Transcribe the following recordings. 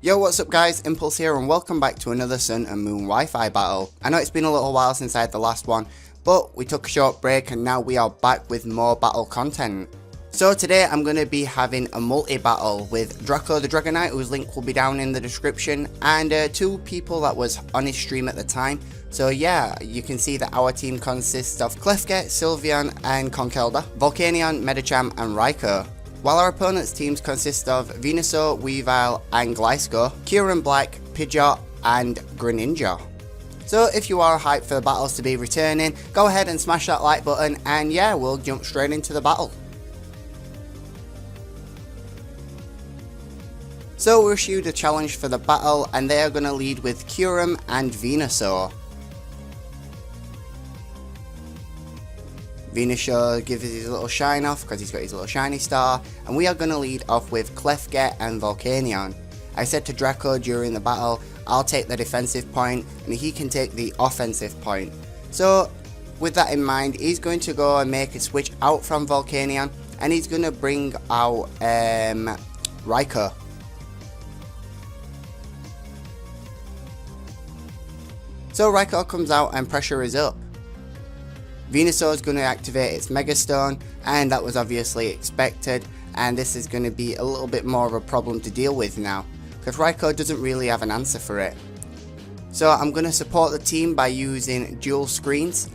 Yo, what's up guys, Impulse here and welcome back to another Sun and Moon Wi-Fi battle. I know it's been a little while since I had the last one, but we took a short break and now we are back with more battle content. So today I'm going to be having a multi-battle with Draco The Dragonite, whose link will be down in the description, and two people that was on his stream at the time. So yeah, you can see that our team consists of Klefke, Sylveon and Conkeldurr, Volcanion, Medicham and Raikou. While our opponent's teams consist of Venusaur, Weavile and Gliscor, Kyurem Black, Pidgeot and Greninja. So if you are hyped for the battles to be returning, go ahead and smash that like button and yeah, we'll jump straight into the battle. So we're issued a challenge for the battle and they are going to lead with Kyurem and Venusaur. Venusaur gives his little shine off because he's got his little shiny star, and we are going to lead off with Klefke and Volcanion. I said to Draco during the battle, I'll take the defensive point and he can take the offensive point. So with that in mind, he's going to go and make a switch out from Volcanion and he's going to bring out Raikou. So Raikou comes out and pressure is up. Venusaur is going to activate its Mega Stone, and that was obviously expected, and this is going to be a little bit more of a problem to deal with now, because Raikou doesn't really have an answer for it. So I'm going to support the team by using dual screens,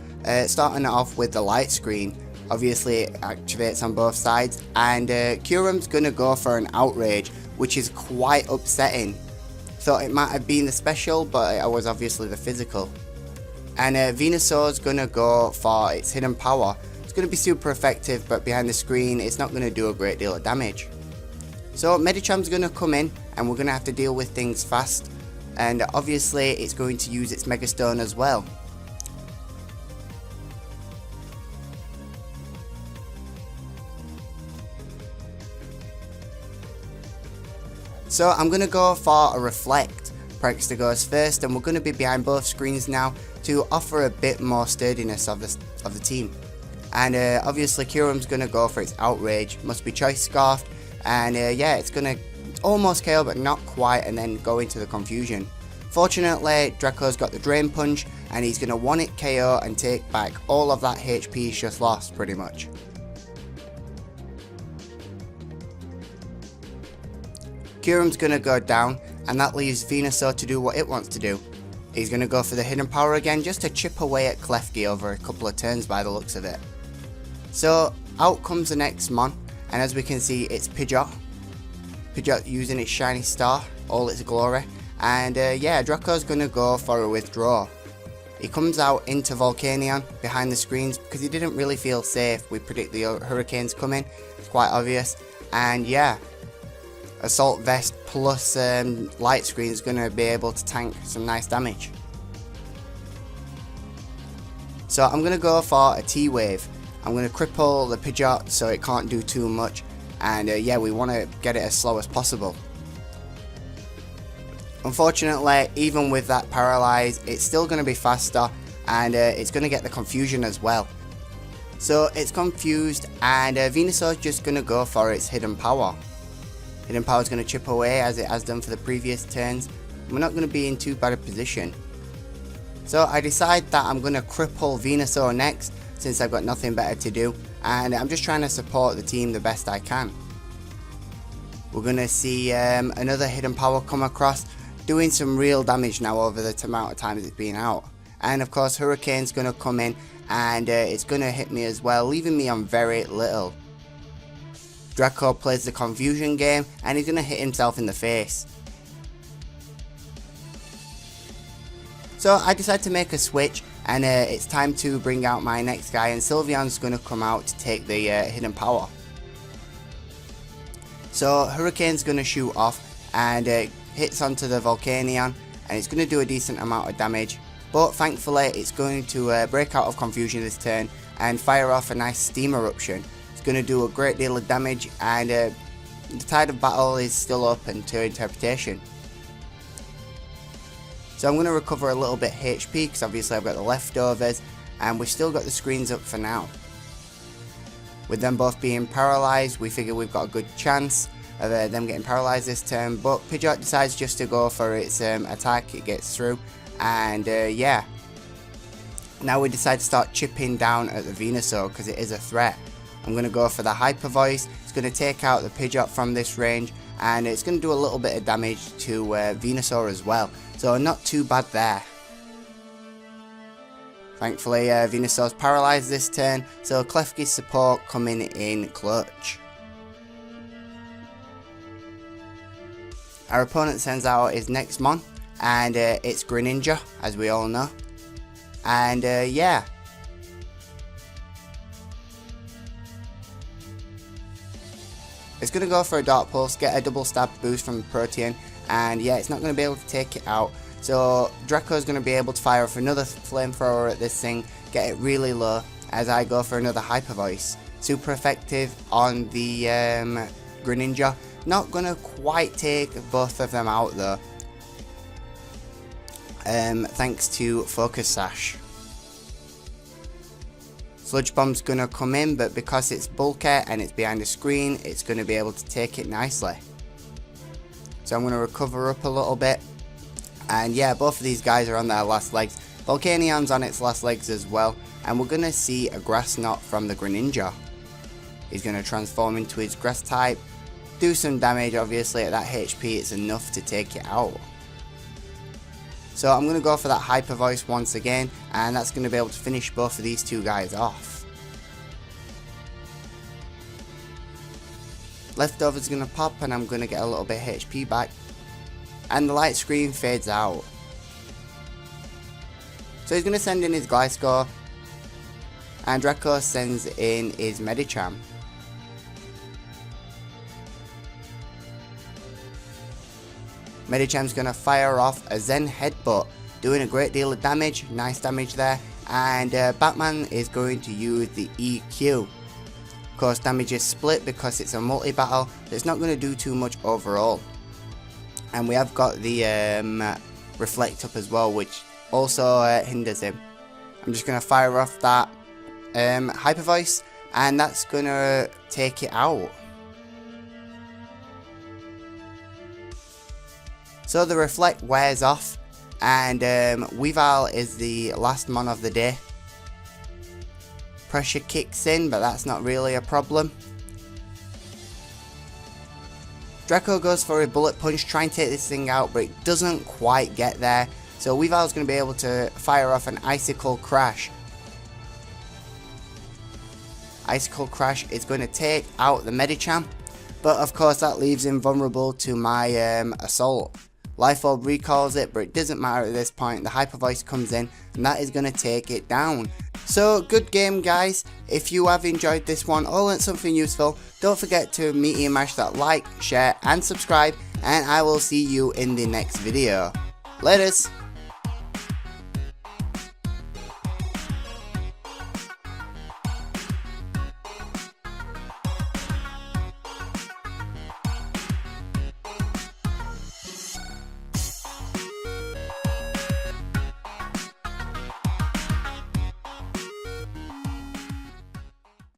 starting it off with the light screen. Obviously it activates on both sides, and Kyurem's going to go for an Outrage, which is quite upsetting. Thought it might have been the special, but it was obviously the physical. And Venusaur's going to go for its hidden power. It's going to be super effective, but behind the screen it's not going to do a great deal of damage. So Medicham's going to come in and we're going to have to deal with things fast. And obviously it's going to use its Mega Stone as well. So I'm going to go for a Reflect. Prankster goes first and we're going to be behind both screens now to offer a bit more sturdiness of the team. And obviously Kyurem's going to go for its Outrage, must be Choice Scarfed, and yeah, it's going to almost KO but not quite and then go into the confusion. Fortunately Draco's got the Drain Punch and he's going to want it KO and take back all of that HP he's just lost pretty much. Kyurem's going to go down and that leaves Venusaur to do what it wants to do. He's going to go for the hidden power again just to chip away at Klefke over a couple of turns by the looks of it. So out comes the next mon, and as we can see it's Pidgeot. Pidgeot using its shiny star, all its glory, and yeah, Draco's going to go for a withdraw. He comes out into Volcanion behind the screens because he didn't really feel safe. We predict the hurricanes coming, it's quite obvious, and yeah, Assault Vest plus Light Screen is going to be able to tank some nice damage. So I'm going to go for a T-Wave. I'm going to cripple the Pidgeot so it can't do too much, and yeah, we want to get it as slow as possible. Unfortunately, even with that paralyze, it's still going to be faster and it's going to get the confusion as well. So it's confused and Venusaur is just going to go for its hidden power. Hidden power is going to chip away as it has done for the previous turns. We're not going to be in too bad a position. So I decide that I'm going to cripple Venusaur next since I've got nothing better to do, and I'm just trying to support the team the best I can. We're going to see another hidden power come across, doing some real damage now over the amount of times it's been out. And of course Hurricane's going to come in and it's going to hit me as well, leaving me on very little. Draco plays the confusion game and he's going to hit himself in the face. So I decide to make a switch and it's time to bring out my next guy, and Sylveon's going to come out to take the hidden power. So Hurricane's going to shoot off and hits onto the Volcanion and it's going to do a decent amount of damage, but thankfully it's going to break out of confusion this turn and fire off a nice steam eruption. It's going to do a great deal of damage, and the tide of battle is still open to interpretation. So I'm going to recover a little bit HP because obviously I've got the leftovers and we've still got the screens up for now. With them both being paralysed, we figure we've got a good chance. of them getting paralysed this turn, but Pidgeot decides just to go for its attack. It gets through, and yeah. Now we decide to start chipping down at the Venusaur because it is a threat. I'm going to go for the Hyper Voice. It's going to take out the Pidgeot from this range, and it's going to do a little bit of damage to Venusaur as well. So not too bad there. Thankfully Venusaur's paralysed this turn, so Klefki's support coming in clutch. Our opponent sends out his next Mon, and it's Greninja, as we all know. And yeah. It's going to go for a Dark Pulse, get a double stab boost from the Protean, and yeah, it's not going to be able to take it out. So Draco's going to be able to fire off another Flamethrower at this thing, get it really low as I go for another Hyper Voice. Super effective on the Greninja. Not going to quite take both of them out though, thanks to Focus Sash. Sludge Bomb's going to come in, but because it's bulky and it's behind the screen, it's going to be able to take it nicely. So I'm going to recover up a little bit. And yeah, both of these guys are on their last legs. Volcanion's on its last legs as well. And we're going to see a Grass Knot from the Greninja. He's going to transform into his Grass type. Do some damage, obviously. At that HP, it's enough to take it out. So I'm going to go for that Hyper Voice once again, and that's going to be able to finish both of these two guys off. Leftover's going to pop, and I'm going to get a little bit of HP back. And the light screen fades out. So he's going to send in his Gliscor, and Draco sends in his Medicham. Medicham's going to fire off a Zen Headbutt, doing a great deal of damage, nice damage there, and Batman is going to use the EQ. Of course, damage is split because it's a multi-battle, so it's not going to do too much overall. And we have got the Reflect up as well, which also hinders him. I'm just going to fire off that Hyper Voice, and that's going to take it out. So the Reflect wears off, and Weavile is the last Mon of the day. Pressure kicks in, but that's not really a problem. Draco goes for a Bullet Punch, trying to take this thing out, but it doesn't quite get there. So Weavile's going to be able to fire off an Icicle Crash. Icicle Crash is going to take out the Medicham, but of course that leaves him vulnerable to my Assault. Life Orb recalls it, but it doesn't matter at this point. The Hyper Voice comes in, and that is going to take it down. So, good game, guys. If you have enjoyed this one or learnt something useful, don't forget to meaty and mash that like, share, and subscribe, and I will see you in the next video. Laters!